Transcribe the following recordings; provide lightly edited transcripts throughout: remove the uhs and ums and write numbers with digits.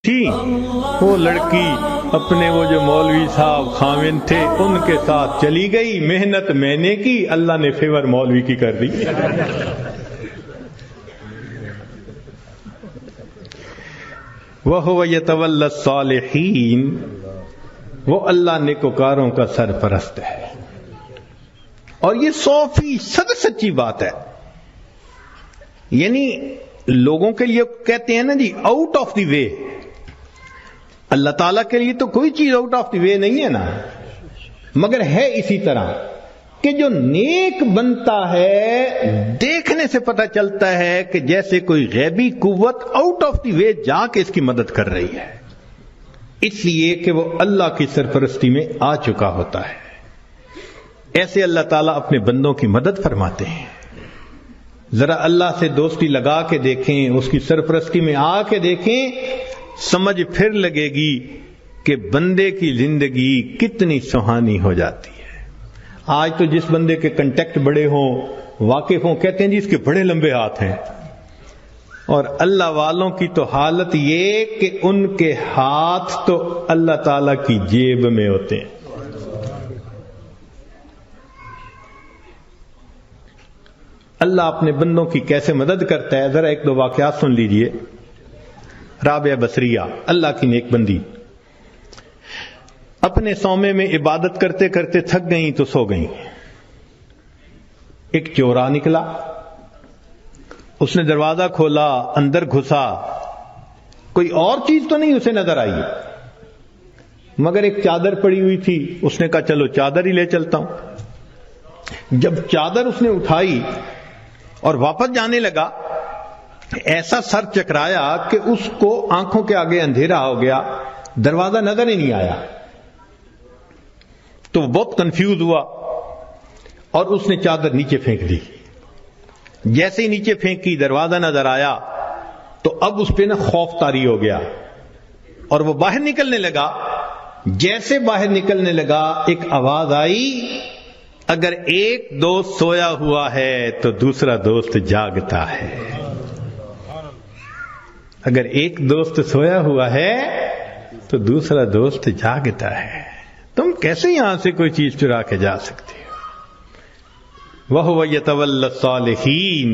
تھی وہ لڑکی اپنے وہ جو مولوی صاحب خاوند تھے ان کے ساتھ چلی گئی، محنت میں نے کی، اللہ نے فیور مولوی کی کر دی۔ وَهُوَ يَتَوَلَّى الصَّالِحِينَ، وہ اللہ نیکوکاروں کا سرپرست ہے۔ اور یہ 100% سچی بات ہے، یعنی لوگوں کے لیے کہتے ہیں نا جی آؤٹ آف دی وے، اللہ تعالیٰ کے لیے تو کوئی چیز آؤٹ آف دی وے نہیں ہے نا، مگر ہے اسی طرح کہ جو نیک بنتا ہے دیکھنے سے پتہ چلتا ہے کہ جیسے کوئی غیبی قوت آؤٹ آف دی وے جا کے اس کی مدد کر رہی ہے، اس لیے کہ وہ اللہ کی سرپرستی میں آ چکا ہوتا ہے۔ ایسے اللہ تعالیٰ اپنے بندوں کی مدد فرماتے ہیں۔ ذرا اللہ سے دوستی لگا کے دیکھیں، اس کی سرپرستی میں آ کے دیکھیں، سمجھ پھر لگے گی کہ بندے کی زندگی کتنی سہانی ہو جاتی ہے۔ آج تو جس بندے کے کنٹیکٹ بڑے ہوں، واقف ہوں، کہتے ہیں جی اس کے بڑے لمبے ہاتھ ہیں، اور اللہ والوں کی تو حالت یہ کہ ان کے ہاتھ تو اللہ تعالیٰ کی جیب میں ہوتے ہیں۔ اللہ اپنے بندوں کی کیسے مدد کرتا ہے، ذرا ایک دو واقعات سن لیجئے۔ رابعہ بصریہ اللہ کی نیک بندی اپنے صومعے میں عبادت کرتے کرتے تھک گئیں تو سو گئیں۔ ایک چورا نکلا، اس نے دروازہ کھولا، اندر گھسا، کوئی اور چیز تو نہیں اسے نظر آئی مگر ایک چادر پڑی ہوئی تھی، اس نے کہا چلو چادر ہی لے چلتا ہوں۔ جب چادر اس نے اٹھائی اور واپس جانے لگا، ایسا سر چکرایا کہ اس کو آنکھوں کے آگے اندھیرا ہو گیا، دروازہ نظر ہی نہیں آیا، تو وہ بہت کنفیوز ہوا اور اس نے چادر نیچے پھینک دی۔ جیسے ہی نیچے پھینکی دروازہ نظر آیا تو اب اس پہ نا خوف طاری ہو گیا اور وہ باہر نکلنے لگا۔ جیسے باہر نکلنے لگا ایک آواز آئی، اگر ایک دوست سویا ہوا ہے تو دوسرا دوست جاگتا ہے۔ اگر ایک دوست سویا ہوا ہے تو دوسرا دوست جاگتا ہے۔ تم کیسے یہاں سے کوئی چیز چرا کے جا سکتے ہو؟ وَهُوَ يَتَوَلَّى الصَّالِحِينَ،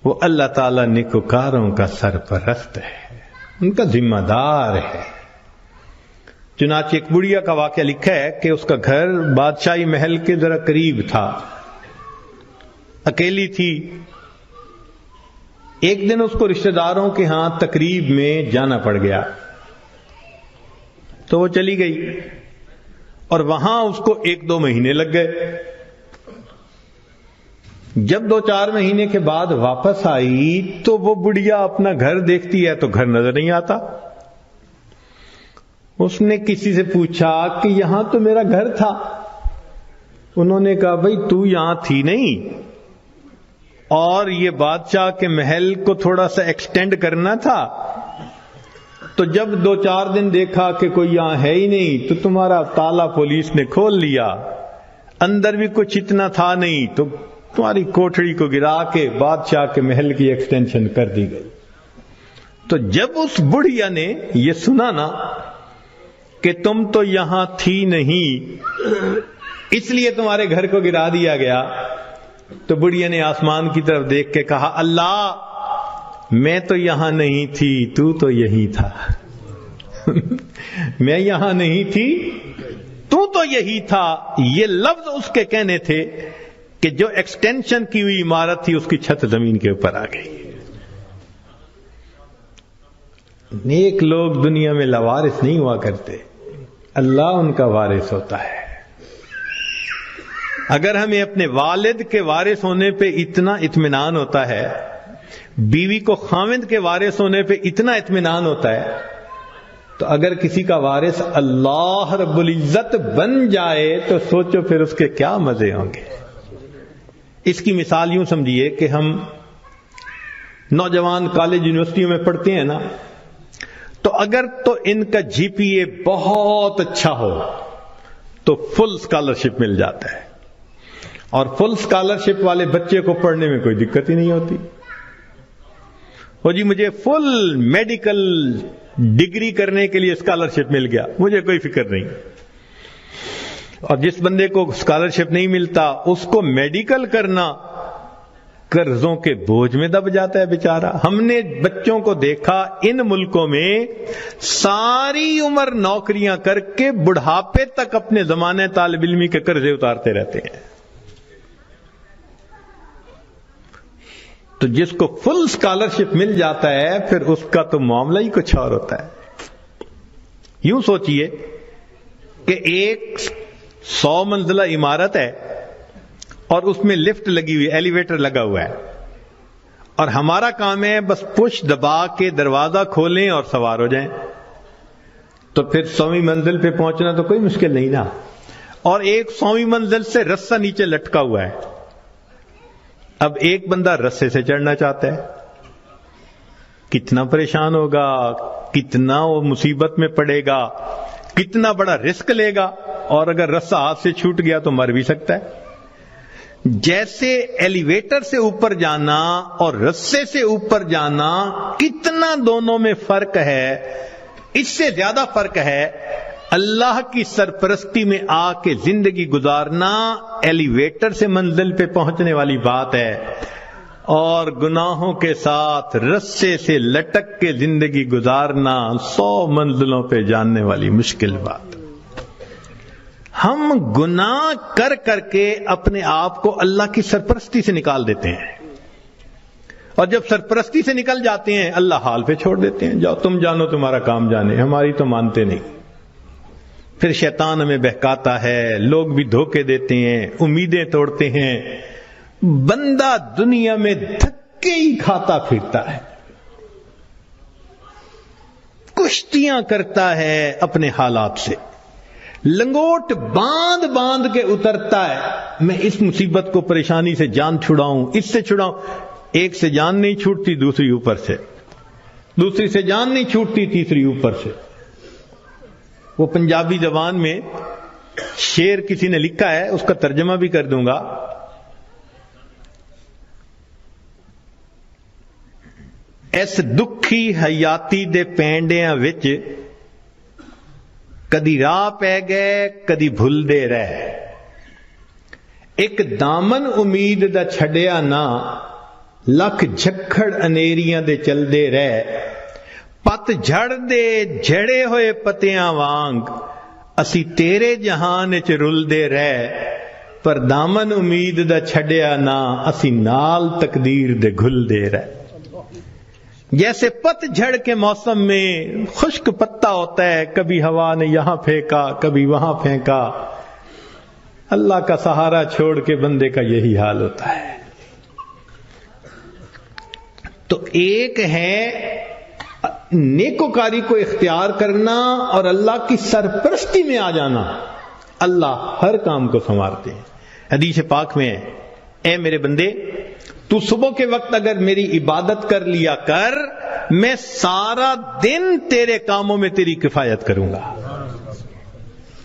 وہ اللہ تعالیٰ نیکوکاروں کا سرپرست ہے، ان کا ذمہ دار ہے۔ چنانچہ ایک بڑھیا کا واقعہ لکھا ہے کہ اس کا گھر بادشاہی محل کے ذرا قریب تھا، اکیلی تھی۔ ایک دن اس کو رشتہ داروں کے ہاں تقریب میں جانا پڑ گیا تو وہ چلی گئی، اور وہاں اس کو 1-2 مہینے لگ گئے۔ جب 2-4 مہینے کے بعد واپس آئی تو وہ بڑھیا اپنا گھر دیکھتی ہے تو گھر نظر نہیں آتا۔ اس نے کسی سے پوچھا کہ یہاں تو میرا گھر تھا۔ انہوں نے کہا بھئی تو یہاں تھی نہیں، اور یہ بادشاہ کے محل کو تھوڑا سا ایکسٹینڈ کرنا تھا، تو جب 2-4 دن دیکھا کہ کوئی یہاں ہے ہی نہیں تو تمہارا تالا پولیس نے کھول لیا، اندر بھی کچھ اتنا تھا نہیں تو تمہاری کوٹھڑی کو گرا کے بادشاہ کے محل کی ایکسٹینشن کر دی گئی۔ تو جب اس بڑھیا نے یہ سنا نا کہ تم تو یہاں تھی نہیں اس لیے تمہارے گھر کو گرا دیا گیا، تو بڑھیا نے آسمان کی طرف دیکھ کے کہا اللہ میں تو یہاں نہیں تھی، تو تو یہی تھا۔ میں یہاں نہیں تھی، تو تو یہی تھا۔ یہ لفظ اس کے کہنے تھے کہ جو ایکسٹینشن کی ہوئی عمارت تھی اس کی چھت زمین کے اوپر آ گئی۔ نیک لوگ دنیا میں لاوارث نہیں ہوا کرتے، اللہ ان کا وارث ہوتا ہے۔ اگر ہمیں اپنے والد کے وارث ہونے پہ اتنا اطمینان ہوتا ہے، بیوی کو خاوند کے وارث ہونے پہ اتنا اطمینان ہوتا ہے، تو اگر کسی کا وارث اللہ رب العزت بن جائے تو سوچو پھر اس کے کیا مزے ہوں گے۔ اس کی مثال یوں سمجھیے کہ ہم نوجوان کالج یونیورسٹیوں میں پڑھتے ہیں نا، تو اگر تو ان کا جی پی اے بہت اچھا ہو تو فل اسکالرشپ مل جاتا ہے، اور فل اسکالرشپ والے بچے کو پڑھنے میں کوئی دقت ہی نہیں ہوتی۔ وہ جی مجھے فل میڈیکل ڈگری کرنے کے لیے اسکالرشپ مل گیا، مجھے کوئی فکر نہیں. اور جس بندے کو اسکالرشپ نہیں ملتا اس کو میڈیکل کرنا قرضوں کے بوجھ میں دب جاتا ہے بیچارہ. ہم نے بچوں کو دیکھا ان ملکوں میں ساری عمر نوکریاں کر کے بڑھاپے تک اپنے زمانے طالب علمی کے قرضے اتارتے رہتے ہیں. تو جس کو فل اسکالرشپ مل جاتا ہے پھر اس کا تو معاملہ ہی کچھ اور ہوتا ہے. یوں سوچئے کہ ایک 100 منزلہ عمارت ہے اور اس میں لفٹ لگی ہوئی، ایلیویٹر لگا ہوا ہے، اور ہمارا کام ہے بس پش دبا کے دروازہ کھولیں اور سوار ہو جائیں. تو پھر 100ویں منزل پہ پہنچنا تو کوئی مشکل نہیں نا. اور ایک 100ویں منزل سے رسہ نیچے لٹکا ہوا ہے. اب ایک بندہ رسے سے چڑھنا چاہتا ہے، کتنا پریشان ہوگا، کتنا وہ مصیبت میں پڑے گا، کتنا بڑا رسک لے گا، اور اگر رسہ ہاتھ سے چھوٹ گیا تو مر بھی سکتا ہے. جیسے ایلیویٹر سے اوپر جانا اور رسے سے اوپر جانا کتنا دونوں میں فرق ہے، اس سے زیادہ فرق ہے اللہ کی سرپرستی میں آ کے زندگی گزارنا ایلیویٹر سے منزل پہ پہنچنے والی بات ہے، اور گناہوں کے ساتھ رسے سے لٹک کے زندگی گزارنا 100 منزلوں پہ جاننے والی مشکل بات. ہم گناہ کر کر کے اپنے آپ کو اللہ کی سرپرستی سے نکال دیتے ہیں، اور جب سرپرستی سے نکل جاتے ہیں اللہ حال پہ چھوڑ دیتے ہیں، جاؤ تم جانو تمہارا کام جانے، ہماری تو مانتے نہیں. پھر شیطان ہمیں بہکاتا ہے، لوگ بھی دھوکے دیتے ہیں، امیدیں توڑتے ہیں، بندہ دنیا میں دھکے ہی کھاتا پھرتا ہے، کشتیاں کرتا ہے اپنے حالات سے، لنگوٹ باندھ باندھ کے اترتا ہے. میں اس مصیبت کو، پریشانی سے جان چھڑاؤں، اس سے چھڑاؤں. ایک سے جان نہیں چھوٹتی، دوسری اوپر سے، دوسری سے جان نہیں چھوٹتی، تیسری اوپر سے. وہ پنجابی زبان میں شعر کسی نے لکھا ہے، اس کا ترجمہ بھی کر دوں گا. اس دکھی حیاتی دے پینڈیاں وچ کدی راہ پہ گئے کدی بھول دے رہے، ایک دامن امید دا چھڈیا نہ، لکھ جھکڑ انیریاں دے چل دے رہے. پت جھڑ دے جھڑے ہوئے پتیاں وانگ، اسی تیرے جہان وچ رل دے رہے، پر دامن امید دا چھڈیا نہ، اسی نال تقدیر دے گھل دے رہے. جیسے پت جھڑ کے موسم میں خشک پتا ہوتا ہے، کبھی ہوا نے یہاں پھینکا کبھی وہاں پھینکا، اللہ کا سہارا چھوڑ کے بندے کا یہی حال ہوتا ہے. تو ایک ہے نیکوکاری کو اختیار کرنا اور اللہ کی سرپرستی میں آ جانا. اللہ ہر کام کو سنوارتے ہیں. حدیث پاک میں ہے، اے میرے بندے تو صبح کے وقت اگر میری عبادت کر لیا کر، میں سارا دن تیرے کاموں میں تیری کفایت کروں گا.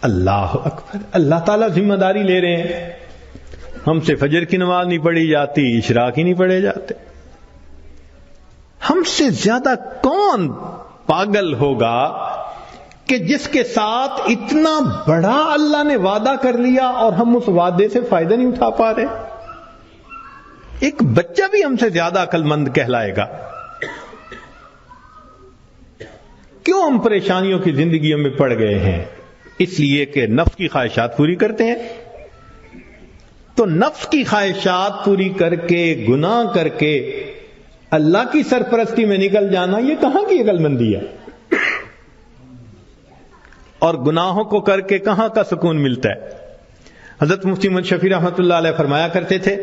اللہ اکبر. اللہ تعالیٰ ذمہ داری لے رہے ہیں. ہم سے فجر کی نماز نہیں پڑھی جاتی، اشراق ہی نہیں پڑھے جاتے. ہم سے زیادہ کون پاگل ہوگا کہ جس کے ساتھ اتنا بڑا اللہ نے وعدہ کر لیا اور ہم اس وعدے سے فائدہ نہیں اٹھا پا رہے. ایک بچہ بھی ہم سے زیادہ عقل مند کہلائے گا. کیوں ہم پریشانیوں کی زندگیوں میں پڑ گئے ہیں؟ اس لیے کہ نفس کی خواہشات پوری کرتے ہیں. تو نفس کی خواہشات پوری کر کے، گناہ کر کے اللہ کی سرپرستی میں نکل جانا، یہ کہاں کی عقل مندی ہے؟ اور گناہوں کو کر کے کہاں کا سکون ملتا ہے؟ حضرت مفتی محمد شفیع رحمۃ اللہ علیہ فرمایا کرتے تھے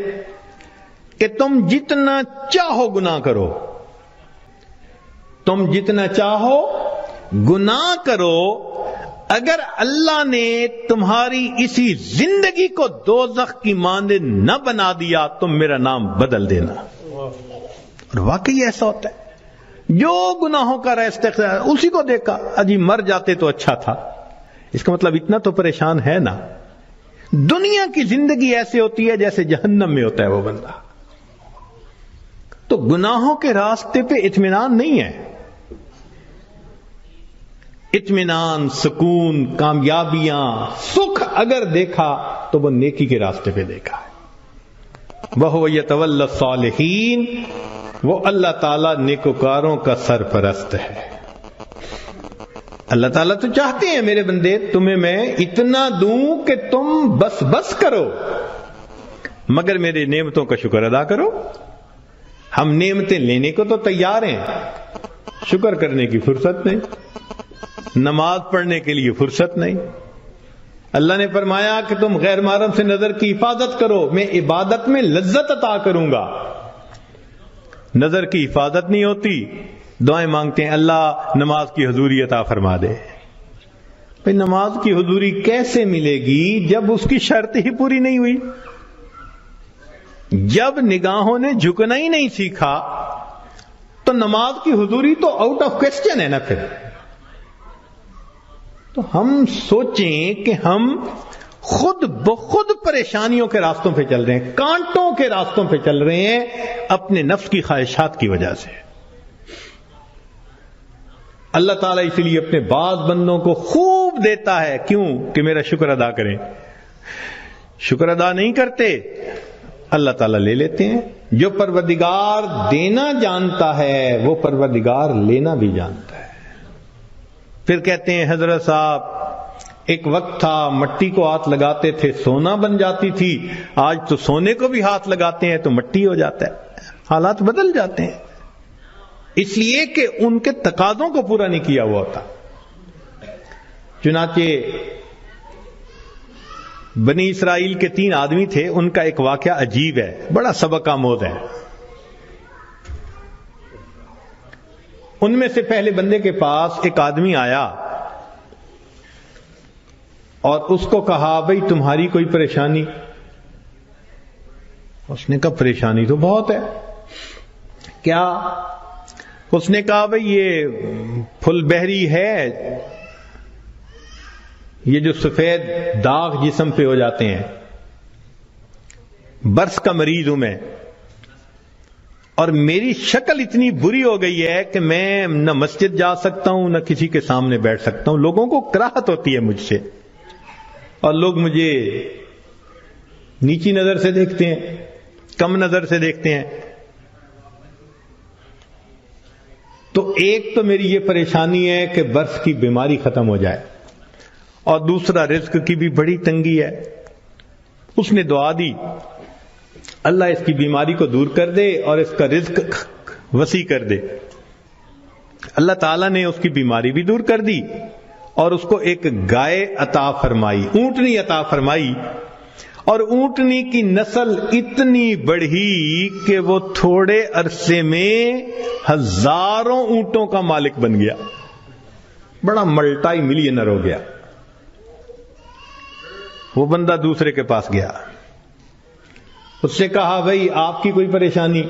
کہ تم جتنا چاہو گناہ کرو، تم جتنا چاہو گناہ کرو، اگر اللہ نے تمہاری اسی زندگی کو دوزخ کی مانند نہ بنا دیا تم میرا نام بدل دینا. اور واقعی ایسا ہوتا ہے. جو گناہوں کا استقرار اسی کو دیکھا، اجی مر جاتے تو اچھا تھا. اس کا مطلب اتنا تو پریشان ہے نا. دنیا کی زندگی ایسے ہوتی ہے جیسے جہنم میں ہوتا ہے وہ بندہ. تو گناہوں کے راستے پہ اطمینان نہیں ہے. اطمینان، سکون، کامیابیاں، سکھ اگر دیکھا تو وہ نیکی کے راستے پہ دیکھا ہے. وَهُوَ يَتَوَلَّى الصَّالِحِينَ، وہ اللہ تعالیٰ نیکوکاروں کا سرپرست ہے. اللہ تعالیٰ تو چاہتے ہیں میرے بندے تمہیں میں اتنا دوں کہ تم بس کرو، مگر میری نعمتوں کا شکر ادا کرو. ہم نعمتیں لینے کو تو تیار ہیں، شکر کرنے کی فرصت نہیں، نماز پڑھنے کے لیے فرصت نہیں. اللہ نے فرمایا کہ تم غیر محرم سے نظر کی حفاظت کرو، میں عبادت میں لذت عطا کروں گا. نظر کی حفاظت نہیں ہوتی، دعائیں مانگتے ہیں اللہ نماز کی حضوری عطا فرما دے. بھئی نماز کی حضوری کیسے ملے گی جب اس کی شرط ہی پوری نہیں ہوئی؟ جب نگاہوں نے جھکنا ہی نہیں سیکھا تو نماز کی حضوری تو آؤٹ آف کوسچن ہے نا. پھر تو ہم سوچیں کہ ہم خود بخود پریشانیوں کے راستوں پہ چل رہے ہیں، کانٹوں کے راستوں پہ چل رہے ہیں اپنے نفس کی خواہشات کی وجہ سے. اللہ تعالیٰ اسی لیے اپنے بعض بندوں کو خوب دیتا ہے، کیوں کہ میرا شکر ادا کریں. شکر ادا نہیں کرتے، اللہ تعالیٰ لے لیتے ہیں. جو پروردگار دینا جانتا ہے وہ پروردگار لینا بھی جانتا ہے. پھر کہتے ہیں حضرت صاحب ایک وقت تھا مٹی کو ہاتھ لگاتے تھے سونا بن جاتی تھی، آج تو سونے کو بھی ہاتھ لگاتے ہیں تو مٹی ہو جاتا ہے. حالات بدل جاتے ہیں اس لیے کہ ان کے تقاضوں کو پورا نہیں کیا ہوا ہوتا. چنانچہ بنی اسرائیل کے 3 آدمی تھے، ان کا ایک واقعہ عجیب ہے، بڑا سبق آموز ہے. ان میں سے پہلے بندے کے پاس ایک آدمی آیا اور اس کو کہا بھئی تمہاری کوئی پریشانی؟ اس نے کہا پریشانی تو بہت ہے. کیا؟ اس نے کہا بھئی یہ پھل بہری ہے، یہ جو سفید داغ جسم پہ ہو جاتے ہیں، برس کا مریض ہوں میں، اور میری شکل اتنی بری ہو گئی ہے کہ میں نہ مسجد جا سکتا ہوں نہ کسی کے سامنے بیٹھ سکتا ہوں. لوگوں کو کراہت ہوتی ہے مجھ سے اور لوگ مجھے نیچی نظر سے دیکھتے ہیں، کم نظر سے دیکھتے ہیں. تو ایک تو میری یہ پریشانی ہے کہ برس کی بیماری ختم ہو جائے، اور دوسرا رزق کی بھی بڑی تنگی ہے. اس نے دعا دی اللہ اس کی بیماری کو دور کر دے اور اس کا رزق وسیع کر دے. اللہ تعالیٰ نے اس کی بیماری بھی دور کر دی اور اس کو ایک گائے عطا فرمائی، اونٹنی عطا فرمائی، اور اونٹنی کی نسل اتنی بڑھی کہ وہ تھوڑے عرصے میں ہزاروں اونٹوں کا مالک بن گیا، بڑا ملٹائی ملینر ہو گیا. وہ بندہ دوسرے کے پاس گیا، اس سے کہا بھئی آپ کی کوئی پریشانی؟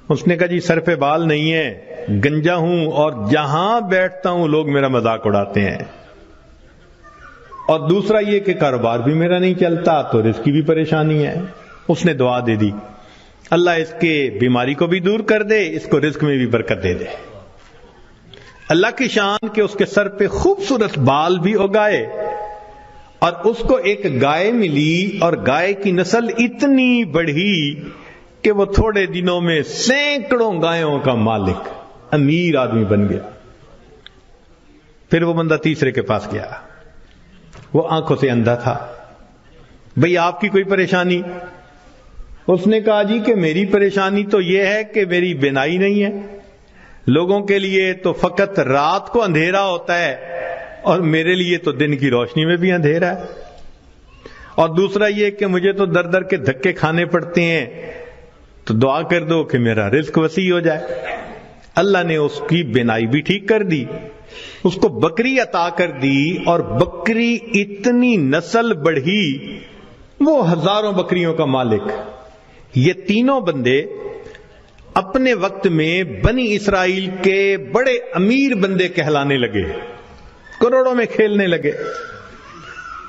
اس نے کہا جی سر پہ بال نہیں ہے، گنجا ہوں اور جہاں بیٹھتا ہوں لوگ میرا مذاق اڑاتے ہیں، اور دوسرا یہ کہ کاروبار بھی میرا نہیں چلتا تو رزق کی بھی پریشانی ہے. اس نے دعا دے دی اللہ اس کے بیماری کو بھی دور کر دے، اس کو رزق میں بھی برکت دے دے. اللہ کی شان کہ اس کے سر پہ خوبصورت بال بھی اگائے اور اس کو ایک گائے ملی، اور گائے کی نسل اتنی بڑھی کہ وہ تھوڑے دنوں میں سینکڑوں گایوں کا مالک، امیر آدمی بن گیا. پھر وہ بندہ تیسرے کے پاس گیا، وہ آنکھوں سے اندھا تھا. بھئی آپ کی کوئی پریشانی؟ اس نے کہا جی کہ میری پریشانی تو یہ ہے کہ میری بینائی نہیں ہے، لوگوں کے لیے تو فقط رات کو اندھیرا ہوتا ہے اور میرے لیے تو دن کی روشنی میں بھی اندھیرا ہے، اور دوسرا یہ کہ مجھے تو در در کے دھکے کھانے پڑتے ہیں، تو دعا کر دو کہ میرا رزق وسیع ہو جائے. اللہ نے اس کی بینائی بھی ٹھیک کر دی، اس کو بکری عطا کر دی، اور بکری اتنی نسل بڑھی وہ ہزاروں بکریوں کا مالک. یہ تینوں بندے اپنے وقت میں بنی اسرائیل کے بڑے امیر بندے کہلانے لگے، کروڑوں میں کھیلنے لگے.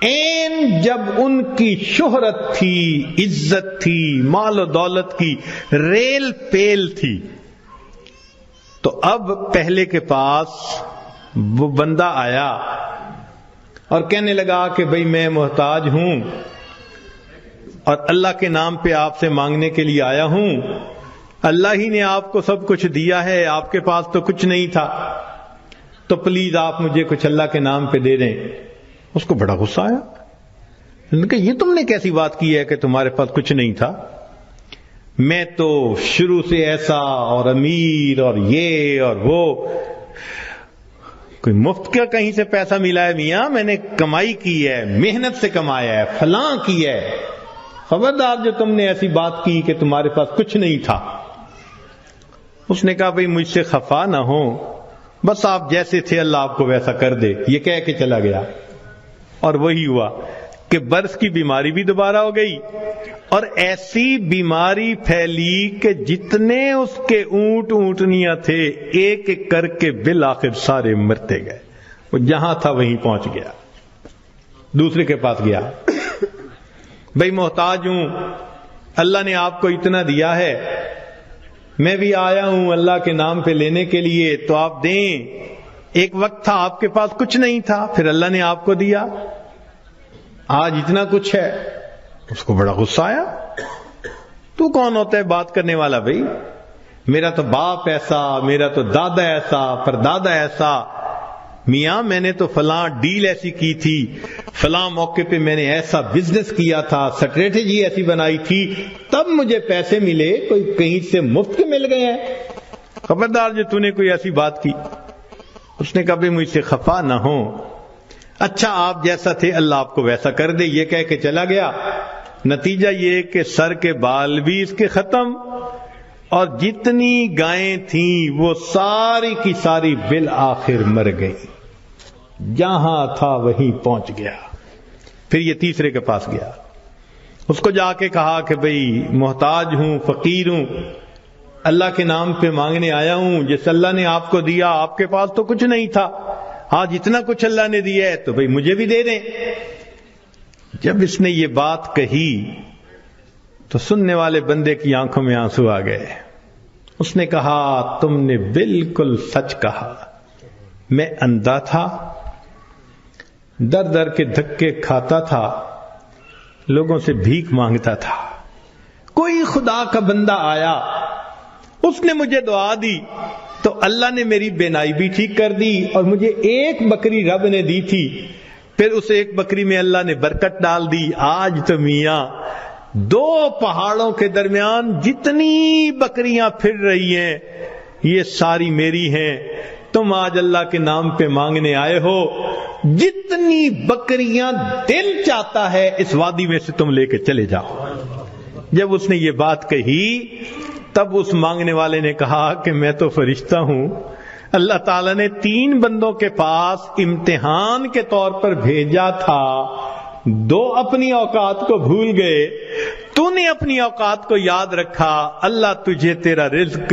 این جب ان کی شہرت تھی، عزت تھی، مال و دولت کی ریل پیل تھی، تو اب پہلے کے پاس وہ بندہ آیا اور کہنے لگا کہ بھئی میں محتاج ہوں اور اللہ کے نام پہ آپ سے مانگنے کے لیے آیا ہوں، اللہ ہی نے آپ کو سب کچھ دیا ہے، آپ کے پاس تو کچھ نہیں تھا، تو پلیز آپ مجھے کچھ اللہ کے نام پہ دے دیں۔ اس کو بڑا غصہ آیا، انہوں نے کہا یہ تم نے کیسی بات کی ہے کہ تمہارے پاس کچھ نہیں تھا؟ میں تو شروع سے ایسا اور امیر اور یہ اور وہ، کوئی مفت کا کہیں سے پیسہ ملا ہے میاں؟ میں نے کمائی کی ہے، محنت سے کمایا ہے، فلاں کی ہے، خبردار جو تم نے ایسی بات کی کہ تمہارے پاس کچھ نہیں تھا۔ اس نے کہا بھئی مجھ سے خفا نہ ہو، بس آپ جیسے تھے اللہ آپ کو ویسا کر دے، یہ کہہ کے چلا گیا۔ اور وہی ہوا کہ برس کی بیماری بھی دوبارہ ہو گئی، اور ایسی بیماری پھیلی کہ جتنے اس کے اونٹ اونٹنیاں تھے ایک ایک کر کے بالآخر سارے مرتے گئے۔ وہ جہاں تھا وہیں پہنچ گیا، دوسرے کے پاس گیا، بھئی محتاج ہوں، اللہ نے آپ کو اتنا دیا ہے، میں بھی آیا ہوں اللہ کے نام پہ لینے کے لیے، تو آپ دیں۔ ایک وقت تھا آپ کے پاس کچھ نہیں تھا، پھر اللہ نے آپ کو دیا، آج اتنا کچھ ہے۔ اس کو بڑا غصہ آیا، تو کون ہوتا ہے بات کرنے والا؟ بھئی میرا تو باپ ایسا، میرا تو دادا ایسا، پردادا ایسا، میاں میں نے تو فلاں ڈیل ایسی کی تھی، فلاں موقع پہ میں نے ایسا بزنس کیا تھا، اسٹریٹجی ایسی بنائی تھی، تب مجھے پیسے ملے، کوئی کہیں سے مفت کے مل گئے ہیں؟ خبردار جو تو نے کوئی ایسی بات کی۔ اس نے کہا بھی مجھ سے خفا نہ ہو، اچھا آپ جیسا تھے اللہ آپ کو ویسا کر دے، یہ کہہ کے چلا گیا۔ نتیجہ یہ کہ سر کے بال بھی اس کے ختم، اور جتنی گائیں تھیں وہ ساری کی ساری بالآخر مر گئی، جہاں تھا وہیں پہنچ گیا۔ پھر یہ تیسرے کے پاس گیا، اس کو جا کے کہا کہ بھئی محتاج ہوں، فقیر ہوں، اللہ کے نام پہ مانگنے آیا ہوں، جس اللہ نے آپ کو دیا، آپ کے پاس تو کچھ نہیں تھا، آج اتنا کچھ اللہ نے دیا ہے تو بھئی مجھے بھی دے دیں۔ جب اس نے یہ بات کہی تو سننے والے بندے کی آنکھوں میں آنسو آ گئے۔ اس نے کہا تم نے بالکل سچ کہا، میں اندھا تھا، در در کے دھکے کھاتا تھا، لوگوں سے بھیک مانگتا تھا، کوئی خدا کا بندہ آیا، اس نے مجھے دعا دی تو اللہ نے میری بینائی بھی ٹھیک کر دی، اور مجھے ایک بکری رب نے دی تھی، پھر اس ایک بکری میں اللہ نے برکت ڈال دی۔ آج تو میاں دو پہاڑوں کے درمیان جتنی بکریاں پھر رہی ہیں یہ ساری میری ہیں، تم آج اللہ کے نام پہ مانگنے آئے ہو، جتنی بکریاں دل چاہتا ہے اس وادی میں سے تم لے کے چلے جاؤ۔ جب اس نے یہ بات کہی تب اس مانگنے والے نے کہا کہ میں تو فرشتہ ہوں، اللہ تعالیٰ نے 3 بندوں کے پاس امتحان کے طور پر بھیجا تھا، 2 اپنی اوقات کو بھول گئے، تو نے اپنی اوقات کو یاد رکھا، اللہ تجھے تیرا رزق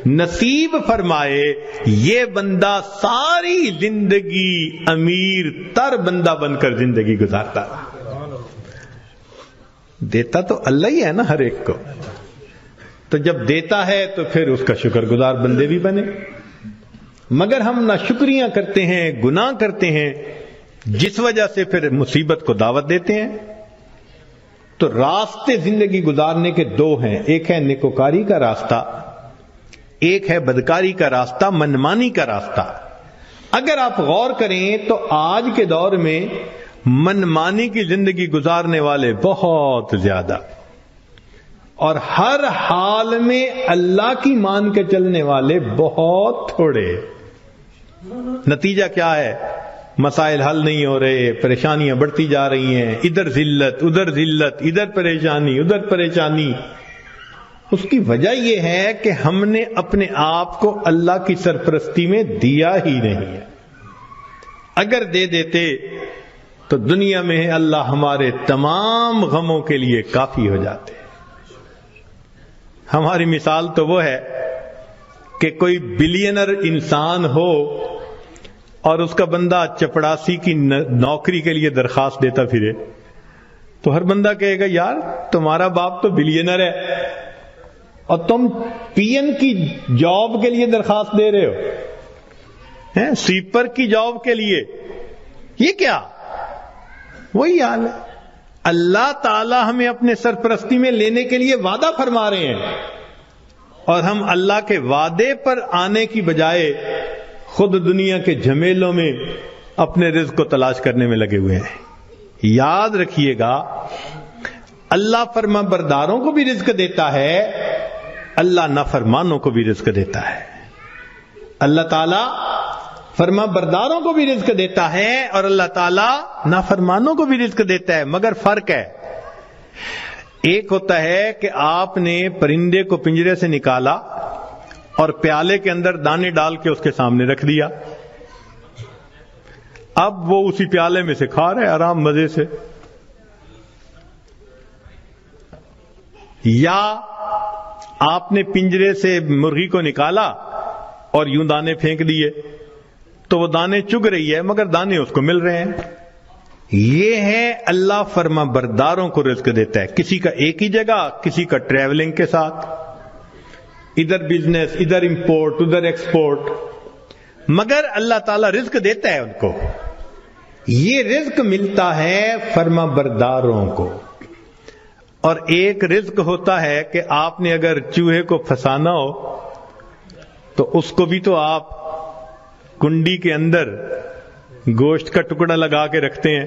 نصیب فرمائے۔ یہ بندہ ساری زندگی امیر تر بندہ بن کر زندگی گزارتا رہا۔ دیتا تو اللہ ہی ہے نا ہر ایک کو، تو جب دیتا ہے تو پھر اس کا شکر گزار بندے بھی بنے، مگر ہم نہ شکریاں کرتے ہیں، گناہ کرتے ہیں، جس وجہ سے پھر مصیبت کو دعوت دیتے ہیں۔ تو راستے زندگی گزارنے کے 2 ہیں، ایک ہے نیکوکاری کا راستہ، ایک ہے بدکاری کا راستہ، منمانی کا راستہ۔ اگر آپ غور کریں تو آج کے دور میں منمانی کی زندگی گزارنے والے بہت زیادہ، اور ہر حال میں اللہ کی مان کے چلنے والے بہت تھوڑے۔ نتیجہ کیا ہے؟ مسائل حل نہیں ہو رہے، پریشانیاں بڑھتی جا رہی ہیں، ادھر ذلت ادھر ذلت، ادھر پریشانی ادھر پریشانی۔ اس کی وجہ یہ ہے کہ ہم نے اپنے آپ کو اللہ کی سرپرستی میں دیا ہی نہیں ہے۔ اگر دے دیتے تو دنیا میں اللہ ہمارے تمام غموں کے لیے کافی ہو جاتے۔ ہماری مثال تو وہ ہے کہ کوئی بلینر انسان ہو اور اس کا بندہ چپڑاسی کی نوکری کے لیے درخواست دیتا پھرے، تو ہر بندہ کہے گا یار تمہارا باپ تو بلینر ہے اور تم پی این کی جاب کے لیے درخواست دے رہے ہو۔ سویپر کی جاب کے لیے، یہ کیا؟ وہی حال ہے. اللہ تعالی ہمیں اپنے سرپرستی میں لینے کے لیے وعدہ فرما رہے ہیں، اور ہم اللہ کے وعدے پر آنے کی بجائے خود دنیا کے جھمیلوں میں اپنے رزق کو تلاش کرنے میں لگے ہوئے ہیں. یاد رکھیے گا، اللہ فرما برداروں کو بھی رزق دیتا ہے، اللہ نافرمانوں کو بھی رزق دیتا ہے. اللہ تعالیٰ فرما برداروں کو بھی رزق دیتا ہے اور اللہ تعالیٰ نافرمانوں کو بھی رزق دیتا ہے. مگر فرق ہے، ایک ہوتا ہے کہ آپ نے پرندے کو پنجرے سے نکالا اور پیالے کے اندر دانے ڈال کے اس کے سامنے رکھ دیا، اب وہ اسی پیالے میں سے کھا رہے آرام مزے سے. یا آپ نے پنجرے سے مرغی کو نکالا اور یوں دانے پھینک دیے تو وہ دانے چگ رہی ہے مگر دانے اس کو مل رہے ہیں. یہ ہے اللہ فرما برداروں کو رزق دیتا ہے، کسی کا ایک ہی جگہ، کسی کا ٹریولنگ کے ساتھ، ادھر بزنس، ادھر امپورٹ، ادھر ایکسپورٹ، مگر اللہ تعالیٰ رزق دیتا ہے ان کو. یہ رزق ملتا ہے فرما برداروں کو. اور ایک رزق ہوتا ہے کہ آپ نے اگر چوہے کو پھنسانا ہو تو اس کو بھی تو آپ کنڈی کے اندر گوشت کا ٹکڑا لگا کے رکھتے ہیں،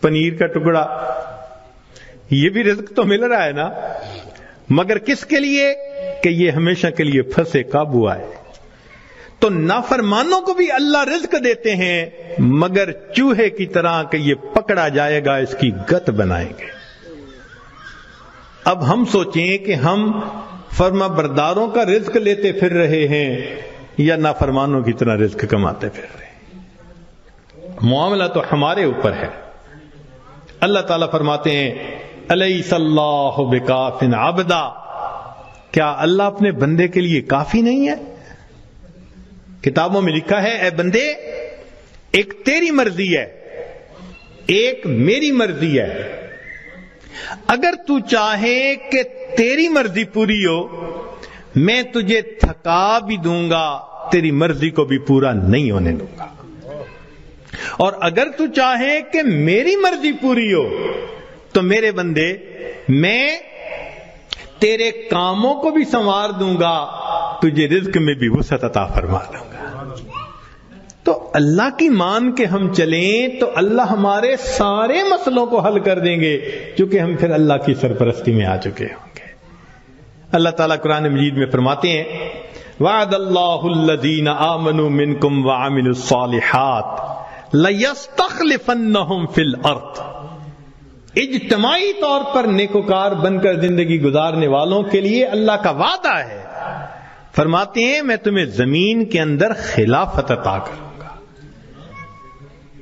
پنیر کا ٹکڑا، یہ بھی رزق تو مل رہا ہے نا، مگر کس کے لیے؟ کہ یہ ہمیشہ کے لیے پھنسے، قابو آئے. تو نافرمانوں کو بھی اللہ رزق دیتے ہیں مگر چوہے کی طرح کہ یہ پکڑا جائے گا اس کی گت بنائیں گے. اب ہم سوچیں کہ ہم فرما برداروں کا رزق لیتے پھر رہے ہیں یا نافرمانوں کی طرح رزق کماتے پھر رہے ہیں. معاملہ تو ہمارے اوپر ہے. اللہ تعالیٰ فرماتے ہیں الیس اللہ بکاف عبدا، کیا اللہ اپنے بندے کے لیے کافی نہیں ہے؟ کتابوں میں لکھا ہے اے بندے، ایک تیری مرضی ہے، ایک میری مرضی ہے. اگر تو چاہے کہ تیری مرضی پوری ہو، میں تجھے تھکا بھی دوں گا، تیری مرضی کو بھی پورا نہیں ہونے دوں گا. اور اگر تو چاہے کہ میری مرضی پوری ہو تو میرے بندے میں تیرے کاموں کو بھی سنوار دوں گا، تجھے رزق میں بھی وسعت عطا فرما دوں گا. تو اللہ کی مان کے ہم چلیں تو اللہ ہمارے سارے مسئلوں کو حل کر دیں گے، کیونکہ ہم پھر اللہ کی سرپرستی میں آ چکے ہوں گے. اللہ تعالیٰ قرآن مجید میں فرماتے ہیں وعد اللہ الذین آمنوا منکم وعملوا الصالحات لَيَسْتَخْلِفَنَّهُمْ فِي الْأَرْضِ. اجتماعی طور پر نیکوکار بن کر زندگی گزارنے والوں کے لیے اللہ کا وعدہ ہے. فرماتے ہیں میں تمہیں زمین کے اندر خلافت عطا کروں گا.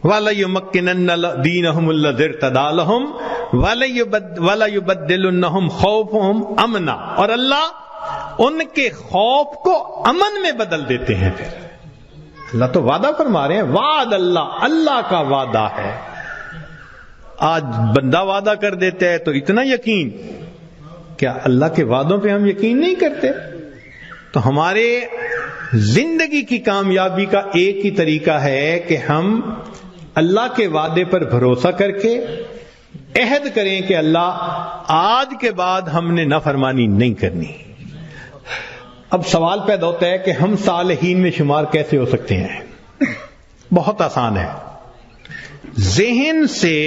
وَلَيُمَكِّنَنَّ دِينَهُمُ الَّذِي ارْتَضَىٰ لَهُمْ وَلَيُبَدِّلُنَّهُمْ خَوْفَهُمْ أَمْنًا، اور اللہ ان کے خوف کو امن میں بدل دیتے ہیں. پھر اللہ تو وعدہ فرما رہے ہیں، وعد اللہ کا وعدہ ہے. آج بندہ وعدہ کر دیتا ہے تو اتنا یقین، کیا اللہ کے وعدوں پہ ہم یقین نہیں کرتے؟ تو ہمارے زندگی کی کامیابی کا ایک ہی طریقہ ہے کہ ہم اللہ کے وعدے پر بھروسہ کر کے عہد کریں کہ اللہ آج کے بعد ہم نے نافرمانی نہیں کرنی. اب سوال پیدا ہوتا ہے کہ ہم صالحین میں شمار کیسے ہو سکتے ہیں؟ بہت آسان ہے. ذہن سے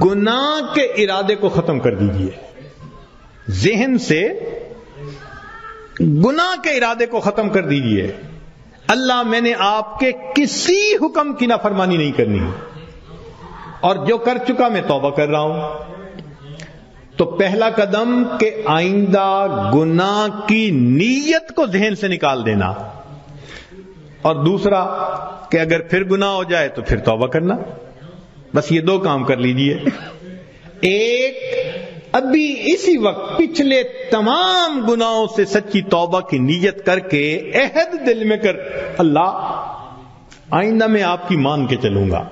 گناہ کے ارادے کو ختم کر دیجئے. ذہن سے گناہ کے ارادے کو ختم کر دیجئے. اللہ میں نے آپ کے کسی حکم کی نافرمانی نہیں کرنی، اور جو کر چکا میں توبہ کر رہا ہوں. تو پہلا قدم کہ آئندہ گناہ کی نیت کو ذہن سے نکال دینا، اور دوسرا کہ اگر پھر گناہ ہو جائے تو پھر توبہ کرنا. بس یہ دو کام کر لیجئے. ایک، ابھی اسی وقت پچھلے تمام گناہوں سے سچی توبہ کی نیت کر کے عہد دل میں کر، اللہ آئندہ میں آپ کی مان کے چلوں گا،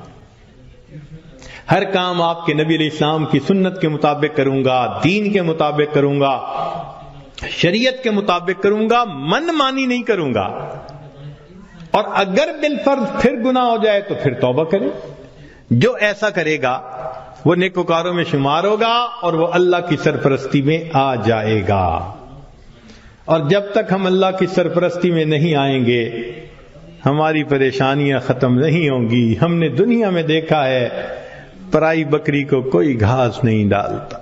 ہر کام آپ کے نبی علیہ السلام کی سنت کے مطابق کروں گا، دین کے مطابق کروں گا، شریعت کے مطابق کروں گا، من مانی نہیں کروں گا. اور اگر بالفرض پھر گناہ ہو جائے تو پھر توبہ کرے. جو ایسا کرے گا وہ نیکوکاروں میں شمار ہوگا اور وہ اللہ کی سرپرستی میں آ جائے گا. اور جب تک ہم اللہ کی سرپرستی میں نہیں آئیں گے ہماری پریشانیاں ختم نہیں ہوں گی. ہم نے دنیا میں دیکھا ہے پرائی بکری کو کوئی گھاس نہیں ڈالتا.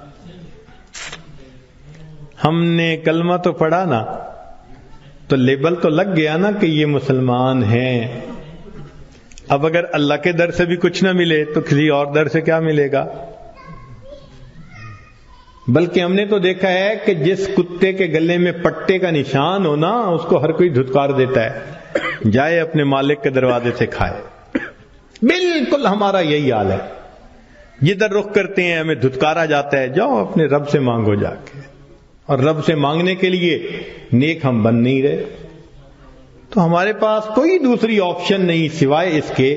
ہم نے کلمہ تو پڑھا نا تو لیبل تو لگ گیا نا کہ یہ مسلمان ہیں. اب اگر اللہ کے در سے بھی کچھ نہ ملے تو کسی اور در سے کیا ملے گا؟ بلکہ ہم نے تو دیکھا ہے کہ جس کتے کے گلے میں پٹے کا نشان ہو نا اس کو ہر کوئی دھتکار دیتا ہے، جائے اپنے مالک کے دروازے سے کھائے. بالکل ہمارا یہی حال ہے. جدھر رخ کرتے ہیں ہمیں دھتکارا جاتا ہے، جاؤ اپنے رب سے مانگو جا کے. اور رب سے مانگنے کے لیے نیک ہم بن نہیں رہے. تو ہمارے پاس کوئی دوسری آپشن نہیں سوائے اس کے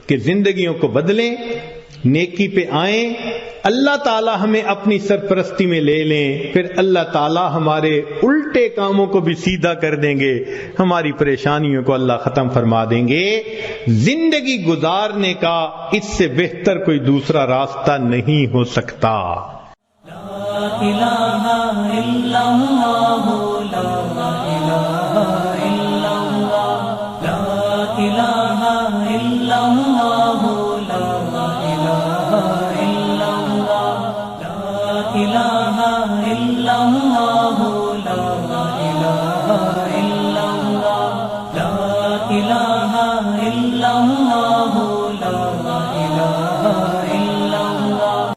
کہ زندگیوں کو بدلیں، نیکی پہ آئیں، اللہ تعالی ہمیں اپنی سرپرستی میں لے لیں، پھر اللہ تعالی ہمارے الٹے کاموں کو بھی سیدھا کر دیں گے، ہماری پریشانیوں کو اللہ ختم فرما دیں گے. زندگی گزارنے کا اس سے بہتر کوئی دوسرا راستہ نہیں ہو سکتا. لا الہ الا اللہ، لا الہ الا اللہ، لا الہ الا اللہ، لا الہ الا اللہ، لا الہ الا اللہ.